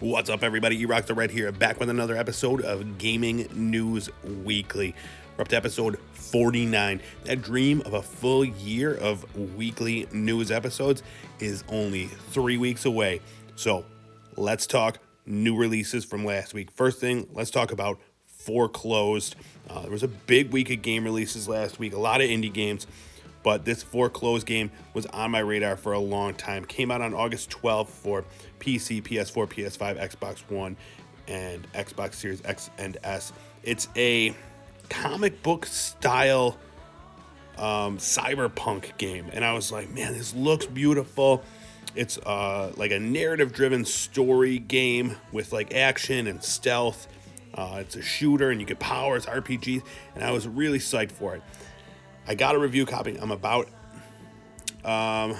What's up, everybody? E-Rock the Red here, back with another episode of Gaming News Weekly. We're up to episode 49. That dream of a full year of weekly news episodes is only 3 weeks away. So let's talk new releases from last week. First thing, let's talk about Foreclosed. There was a big week of game releases last week, a lot of indie games. But this Foreclosed game was on my radar for a long time. Came out on August 12th for PC, PS4, PS5, Xbox One, and Xbox Series X and S. It's a comic book style cyberpunk game. And I was like, man, this looks beautiful. It's like a narrative-driven story game with like action and stealth. It's a shooter and you get powers, RPGs, and I was really psyched for it. I got a review copy. I'm about a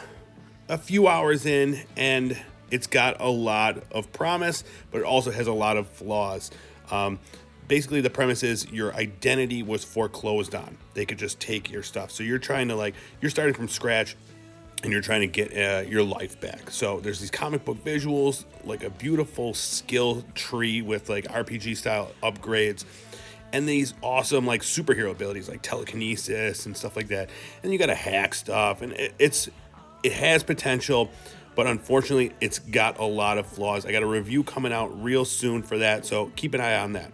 few hours in, and it's got a lot of promise, but it also has a lot of flaws. Basically, the premise is your identity was foreclosed on. They could just take your stuff. So you're trying to you're starting from scratch, and you're trying to get your life back. So there's these comic book visuals, like a beautiful skill tree with like RPG style upgrades. And these awesome like superhero abilities like telekinesis and stuff like that. And you got to hack stuff, and it has potential, but unfortunately it's got a lot of flaws. I got a review coming out real soon for that, so keep an eye on that.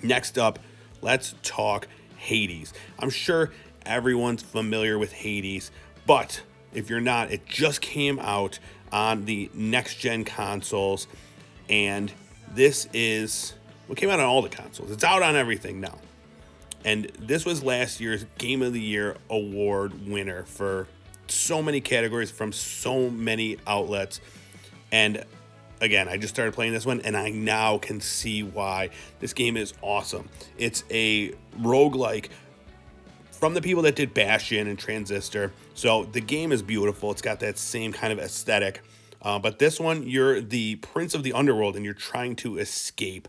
Next up, let's talk Hades. I'm sure everyone's familiar with Hades, but if you're not, it just came out on the next gen consoles, and this is it came out on all the consoles. It's out on everything now. And this was last year's Game of the Year award winner for so many categories from so many outlets. And again, I just started playing this one, and I now can see why. This game is awesome. It's a roguelike from the people that did Bastion and Transistor. So the game is beautiful. It's got that same kind of aesthetic. But this one, you're the prince of the underworld, and you're trying to escape.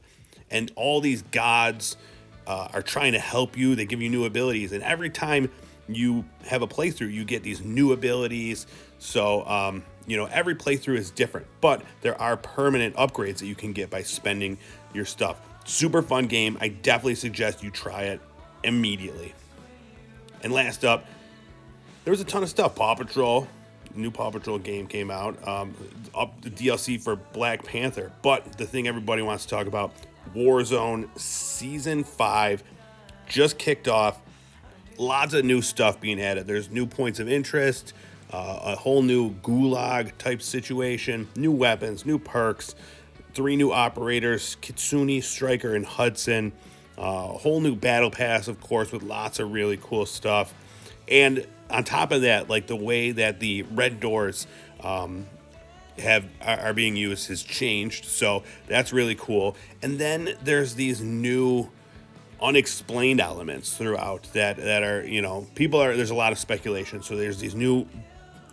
And all these gods are trying to help you. They give you new abilities. And every time you have a playthrough, you get these new abilities. So, every playthrough is different. But there are permanent upgrades that you can get by spending your stuff. Super fun game. I definitely suggest you try it immediately. And last up, there was a ton of stuff. Paw Patrol. New Paw Patrol game came out. Up the DLC for Black Panther. But the thing everybody wants to talk about, Warzone Season 5 just kicked off. Lots of new stuff being added. There's new points of interest, a whole new gulag type situation, new weapons, new perks, 3 new operators, Kitsune, Striker, and Hudson. A whole new battle pass, of course, with lots of really cool stuff. And on top of that, like the way that the red doors are being used has changed, so that's really cool. And then there's these new unexplained elements throughout that are there's a lot of speculation. So there's these new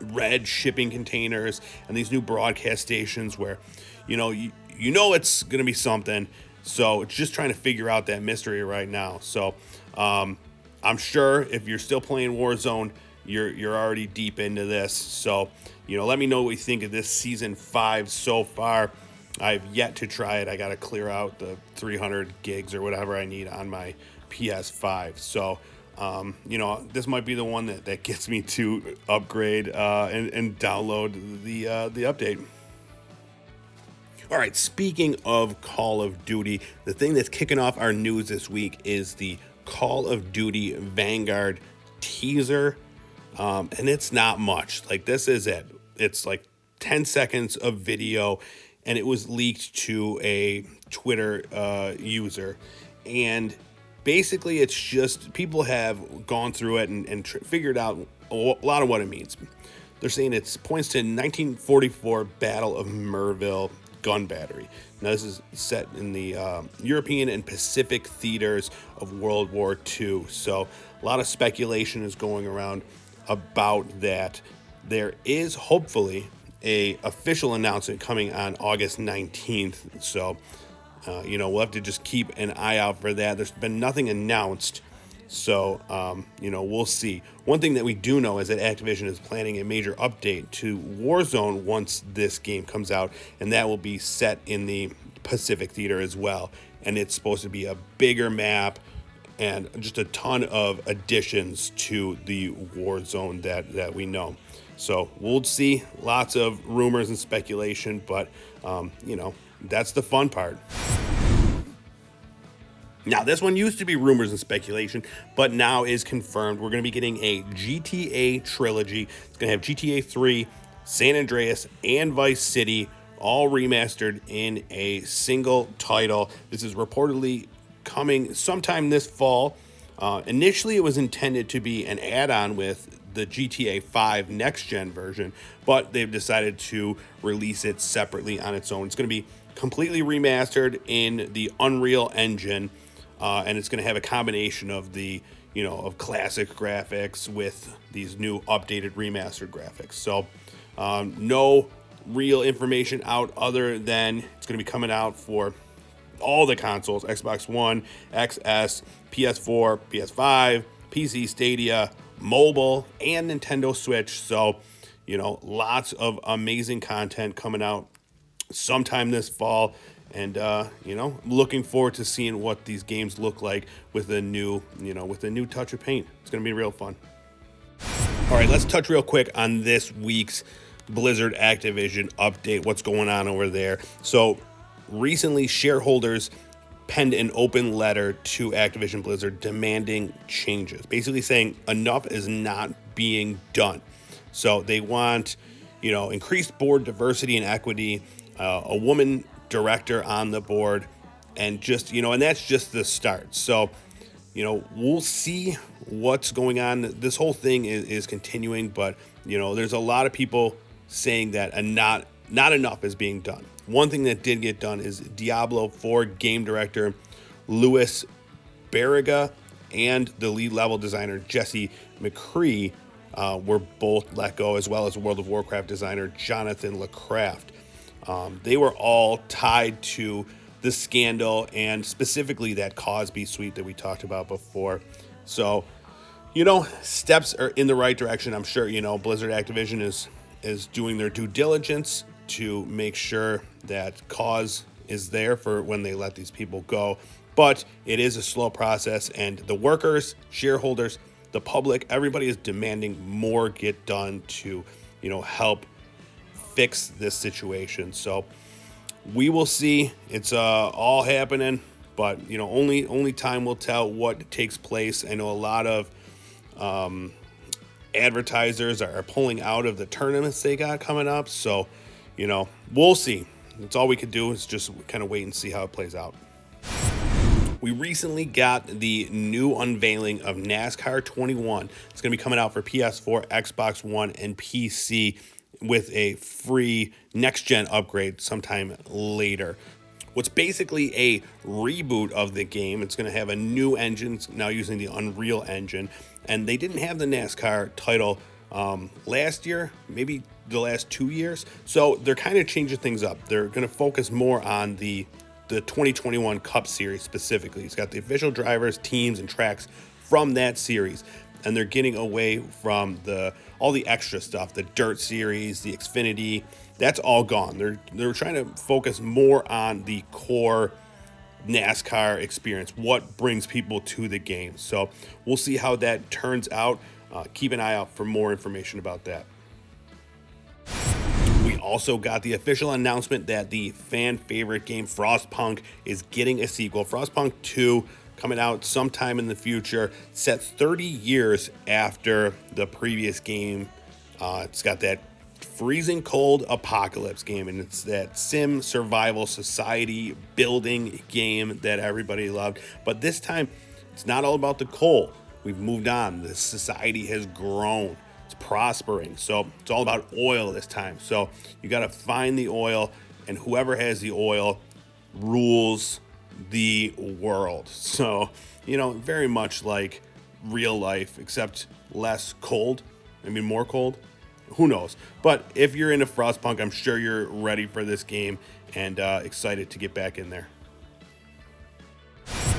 red shipping containers and these new broadcast stations where it's gonna be something. So it's just trying to figure out that mystery right now. So I'm sure if you're still playing Warzone, you're already deep into this. So let me know what you think of this Season 5 so far. I've yet to try it. I got to clear out the 300 gigs or whatever I need on my PS5. So, this might be the one that gets me to upgrade and download the update. All right, speaking of Call of Duty, the thing that's kicking off our news this week is the Call of Duty Vanguard teaser. And it's not much. Like, this is it. It's like 10 seconds of video, and it was leaked to a Twitter user. And basically, it's just people have gone through it and figured out a lot of what it means. They're saying it points to 1944 Battle of Merville gun battery. Now, this is set in the European and Pacific theaters of World War II. So a lot of speculation is going around about that. There is hopefully a official announcement coming on August 19th. So, we'll have to just keep an eye out for that. There's been nothing announced. So, we'll see. One thing that we do know is that Activision is planning a major update to Warzone once this game comes out, and that will be set in the Pacific Theater as well. And it's supposed to be a bigger map and just a ton of additions to the Warzone that we know. So we'll see. Lots of rumors and speculation, but, that's the fun part. Now, this one used to be rumors and speculation, but now is confirmed. We're going to be getting a GTA trilogy. It's going to have GTA 3, San Andreas, and Vice City, all remastered in a single title. This is reportedly coming sometime this fall. Initially, it was intended to be an add-on with the GTA 5 next-gen version, but they've decided to release it separately on its own. It's going to be completely remastered in the Unreal Engine. And it's going to have a combination of of classic graphics with these new updated remastered graphics. So no real information out other than it's going to be coming out for all the consoles: Xbox One, XS, PS4, PS5, PC Stadia, mobile, and Nintendo Switch. So, lots of amazing content coming out sometime this fall. And, looking forward to seeing what these games look like with a new touch of paint. It's going to be real fun. All right, let's touch real quick on this week's Blizzard Activision update. What's going on over there? So recently, shareholders penned an open letter to Activision Blizzard demanding changes, basically saying enough is not being done. So they want, increased board diversity and equity, a woman director on the board, and just and that's just the start. So we'll see what's going on. This whole thing is continuing, but there's a lot of people saying that not enough is being done. One thing that did get done is Diablo 4 game director Louis Barriga and the lead level designer Jesse McCree were both let go, as well as World of Warcraft designer Jonathan LeCraft. They were all tied to the scandal, and specifically that Cosby suite that we talked about before. So, steps are in the right direction. I'm sure, Blizzard Activision is doing their due diligence to make sure that cause is there for when they let these people go. But it is a slow process, and the workers, shareholders, the public, everybody is demanding more get done to, help fix this situation. So we will see. It's all happening, but only time will tell what takes place. I know a lot of advertisers are pulling out of the tournaments they got coming up, so we'll see. That's all we could do is just kind of wait and see how it plays out. We recently got the new unveiling of NASCAR 21. It's going to be coming out for PS4, Xbox One, and PC with a free next-gen upgrade sometime later. What's basically a reboot of the game. It's going to have a new engine, now using the Unreal Engine. And they didn't have the NASCAR title last year, maybe the last 2 years. So they're kind of changing things up. They're going to focus more on the 2021 Cup Series specifically. It's got the official drivers, teams, and tracks from that series. And they're getting away from all the extra stuff, the Dirt Series, the Xfinity. That's all gone. They're trying to focus more on the core NASCAR experience, what brings people to the game. So we'll see how that turns out. Keep an eye out for more information about that. We also got the official announcement that the fan favorite game Frostpunk is getting a sequel. Frostpunk II coming out sometime in the future, set 30 years after the previous game. It's got that freezing cold apocalypse game, and it's that sim survival society building game that everybody loved. But this time, it's not all about the coal. We've moved on. The society has grown. It's prospering. So it's all about oil this time. So you got to find the oil, and whoever has the oil rules the world. So, very much like real life, except less cold. More cold. Who knows? But if you're into Frostpunk, I'm sure you're ready for this game and excited to get back in there.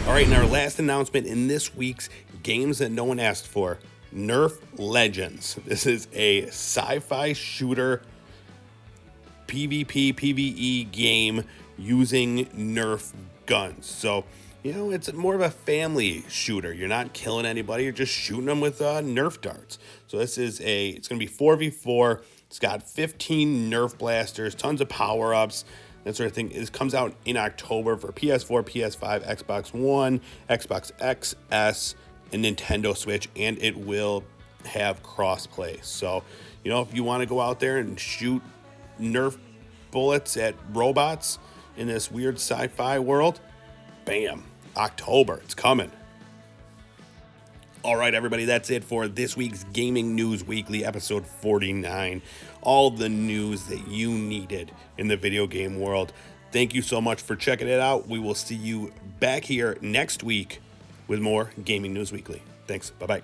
All right, and our last announcement in this week's games that no one asked for. Nerf Legends. This is a sci-fi shooter PvP, PvE game using Nerf guns. So, it's more of a family shooter. You're not killing anybody. You're just shooting them with Nerf darts. So it's going to be 4v4. It's got 15 Nerf blasters, tons of power-ups, that sort of thing. It comes out in October for PS4, PS5, Xbox One, Xbox XS, and Nintendo Switch, and it will have cross-play. So, if you want to go out there and shoot Nerf bullets at robots in this weird sci-fi world, bam, October, it's coming. All right, everybody, that's it for this week's Gaming News Weekly, episode 49. All the news that you needed in the video game world. Thank you so much for checking it out. We will see you back here next week with more Gaming News Weekly. Thanks. Bye-bye.